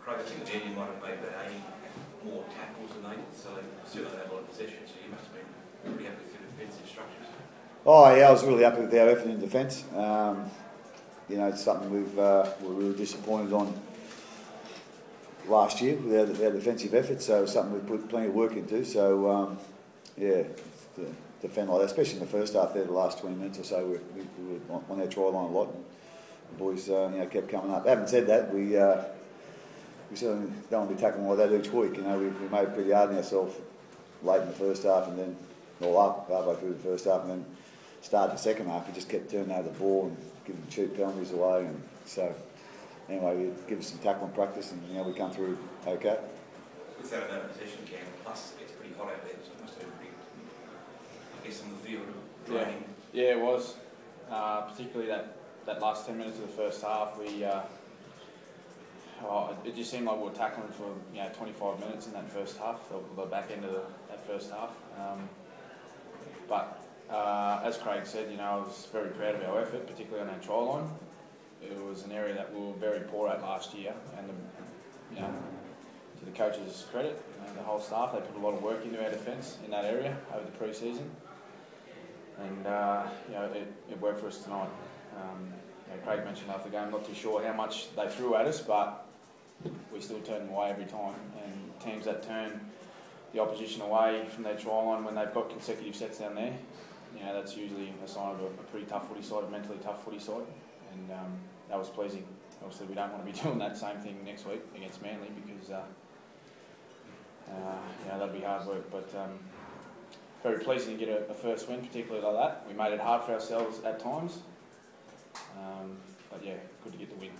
Craig, I think again you might have made about 80 more tackles than they did, so they still don't have a lot of possession, so you must have been pretty happy with the defensive structures. Oh yeah, I was really happy with our effort in defence. You know, it's something we're really disappointed on last year with our defensive effort, so it's something we've put plenty of work into. So yeah, to defend like that, especially in the first half there, the last 20 minutes or so, we were on our try line a lot, and the boys you know, kept coming up. Having said that, we certainly don't want to be tackling like that each week. You know, we made it pretty hard on ourselves late in the first half, and then halfway through the first half, and then started the second half. We just kept turning over the ball and giving cheap penalties away, and so anyway, we give us some tackling practice, and you know, we come through okay. With that amount of possession, Cam, plus it's pretty hot out there, so it must have been pretty, I guess, on the field draining. Yeah, it was. Particularly that last 10 minutes of the first half, it just seemed like we were tackling for 25 minutes in that first half, the back end of that first half. But as Craig said, I was very proud of our effort, particularly on our try line. It was an area that we were very poor at last year, and to the coaches' credit, the whole staff, they put a lot of work into our defence in that area over the pre-season, and it worked for us tonight. Craig mentioned after the game, not too sure how much they threw at us, but we still turned them away every time. And teams that turn the opposition away from their try line when they've got consecutive sets down there, that's usually a sign of a pretty tough footy side, a mentally tough footy side. And that was pleasing. Obviously, we don't want to be doing that same thing next week against Manly because that'd be hard work. But very pleasing to get a first win, particularly like that. We made it hard for ourselves at times. But yeah, good to get the win.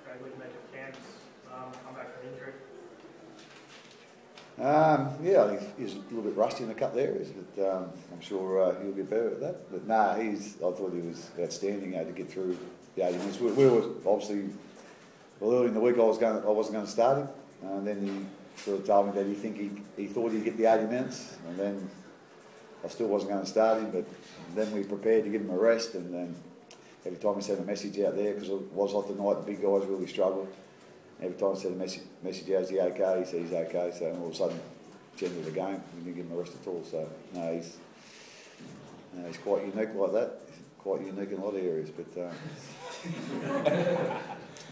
Great, what do you make of Cam's come back from injury? Yeah, I think he's a little bit rusty in a couple of areas, but I'm sure he'll get better at that. But I thought he was outstanding to get through the 80 minutes. We were obviously, early in the week I wasn't going to start him, and then he sort of told me that he thought he'd get the 80 minutes, and then I still wasn't going to start him, but then we prepared to give him a rest, and then every time we sent a message out there, because it was hot tonight, the big guys really struggled. Every time I sent a message out, is he okay? He said he's okay. So all of a sudden, at the end of the game, we didn't give him a rest at all. So no, he's quite unique like that. He's quite unique in a lot of areas. But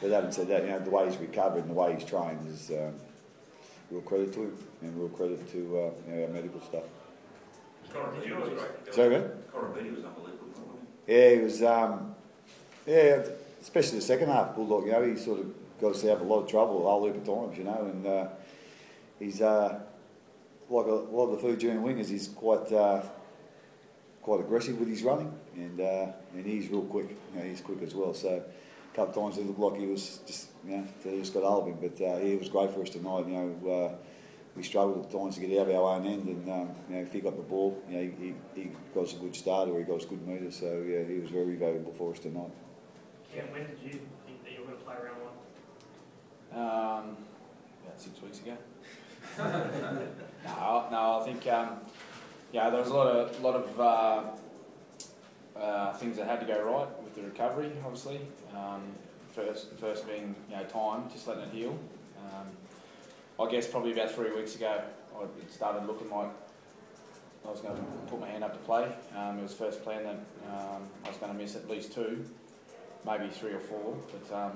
but having said that, the way he's recovered and the way he's trained is real credit to him and real credit to our medical staff. Kogarah was great. Sorry, man? Kogarah was unbelievable. Yeah, he was. Especially the second half, Bulldog. He sort of got us out of a lot of trouble a whole heap of times, and he's like a lot of the Fijian wingers. He's quite aggressive with his running, and he's real quick. He's quick as well. So a couple of times it looked like he was they just got hold of him. But he was great for us tonight. We struggled at times to get out of our own end, and if he got the ball, he got us a good start or he got us good meters. So yeah, he was very valuable for us tonight. Cam, when did you think that you were going to play round one? About 6 weeks ago. No, I think there was a lot of things that had to go right with the recovery. Obviously, first being time, just letting it heal. I guess probably about 3 weeks ago, it started looking like I was going to put my hand up to play. It was first plan that I was going to miss at least 2, maybe 3 or 4, but.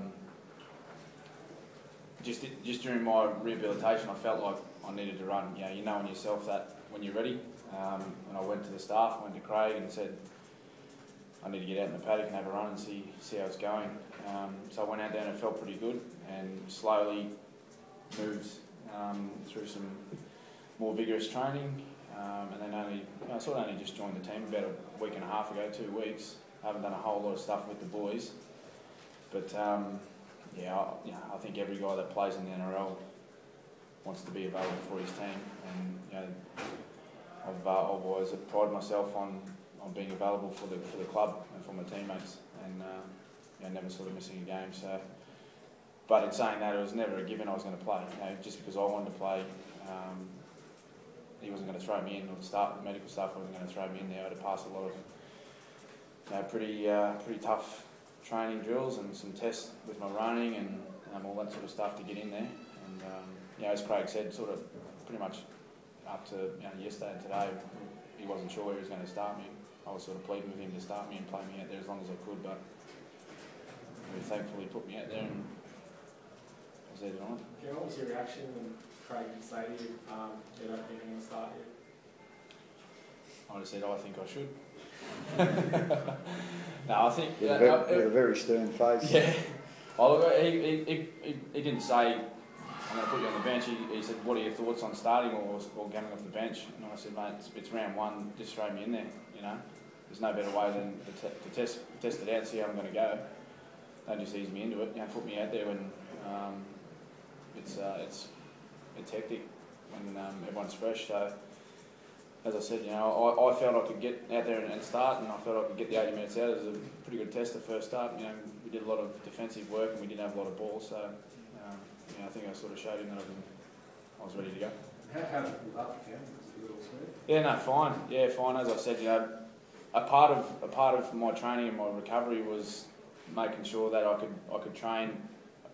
Just during my rehabilitation, I felt like I needed to run. You know in yourself that when you're ready. And I went to the staff, I went to Craig and said, I need to get out in the paddock and have a run and see how it's going. So I went out there and it felt pretty good, and slowly moved through some more vigorous training. And then I sort of only just joined the team about a week and a half ago, 2 weeks. I haven't done a whole lot of stuff with the boys, but I think every guy that plays in the NRL wants to be available for his team, and I've always prided myself on being available for the club and for my teammates, and never sort of missing a game. So, but in saying that, it was never a given I was going to play. Just because I wanted to play, he wasn't going to throw me in, or the medical staff wasn't going to throw me in there. I had to pass a lot of pretty tough training drills and some tests with my running and all that sort of stuff to get in there. And as Craig said, sort of pretty much up to yesterday and today, he wasn't sure he was going to start me. I was sort of pleading with him to start me and play me out there as long as I could, but he thankfully put me out there and I was there tonight. What was your reaction when Craig said to you, you don't think you're going to start yet? I just said, I think I should. No, I think... With a very stern face. Yeah. He didn't say, I'm going to put you on the bench. He said, what are your thoughts on starting or coming off the bench? And I said, mate, it's round one, just throw me in there, There's no better way than to test it out and see how I'm going to go. Don't just ease me into it, put me out there when it's hectic, when everyone's fresh. So, as I said, I felt I could get out there and start, and I felt I could get the 80 minutes out. It was a pretty good test the first start. We did a lot of defensive work and we didn't have a lot of ball, so I think I sort of showed him that I was ready to go. How did you pull up again? Was it a little smooth? Yeah, no, fine. Yeah, fine. As I said, a part of my training and my recovery was making sure that I could train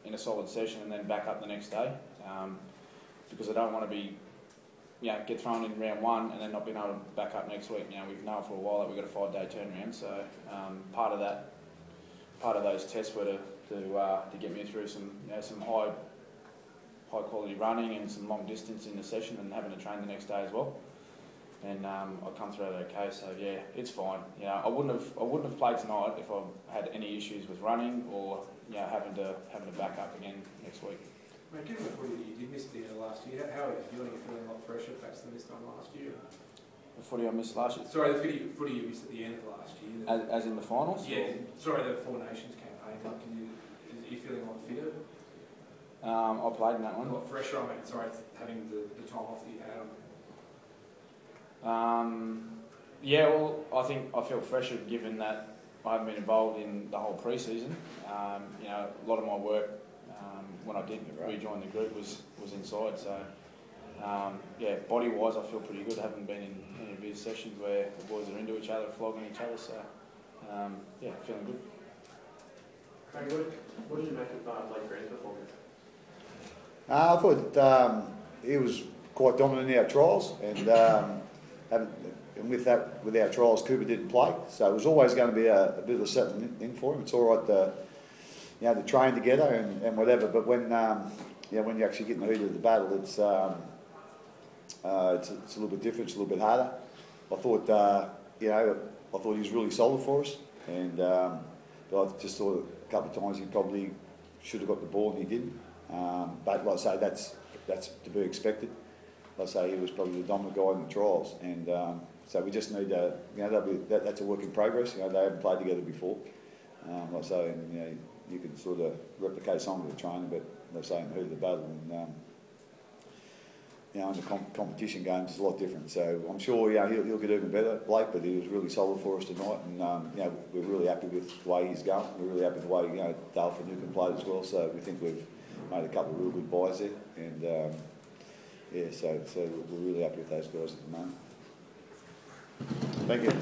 in a solid session and then back up the next day, because I don't want to be get thrown in round one and then not being able to back up next week. We've known for a while that we've got a 5-day turnaround, so part of those tests were to get me through some high quality running and some long distance in the session and having to train the next day as well. And I come through that okay, so yeah, it's fine. I wouldn't have played tonight if I had any issues with running or having to back up again next week. Mate, given the footy that you did miss at the end of last year, how are you feeling? You're feeling a lot fresher perhaps than this time last year? The footy I missed last year? Sorry, the footy you missed at the end of last year. As in the finals? Yeah, sorry, the Four Nations campaign. Are you feeling a lot fitter? I played in that one. A lot fresher, sorry, having the time off that you had. Well, I think I feel fresher given that I haven't been involved in the whole pre-season. A lot of my work when I did rejoin the group was inside, so body-wise I feel pretty good. I haven't been in any of these sessions where the boys are into each other, flogging each other, so feeling good. Craig, what did you make of Blake Green's performance? I thought he was quite dominant in our trials, and with our trials, Cooper didn't play, so it was always going to be a bit of a settling in for him. It's all right to train together and whatever, but when you actually get in the heat of the battle, it's a little bit different. It's a little bit harder. I thought he was really solid for us, and but I just thought a couple of times he probably should have got the ball and he didn't. But like I say, that's to be expected. Like I say, he was probably the dominant guy in the trials, and so we just need to, that's a work in progress. They haven't played together before. Like I say, and you can sort of replicate some of the training, but like I say, in the heat of the battle, and in the competition games, it's a lot different. So I'm sure he'll get even better, Blake. But he was really solid for us tonight, and we're really happy with the way he's going. We're really happy with the way Dale Finucane played as well. So we think we've made a couple of real good buys there, and so we're really happy with those guys at the moment. Thank you.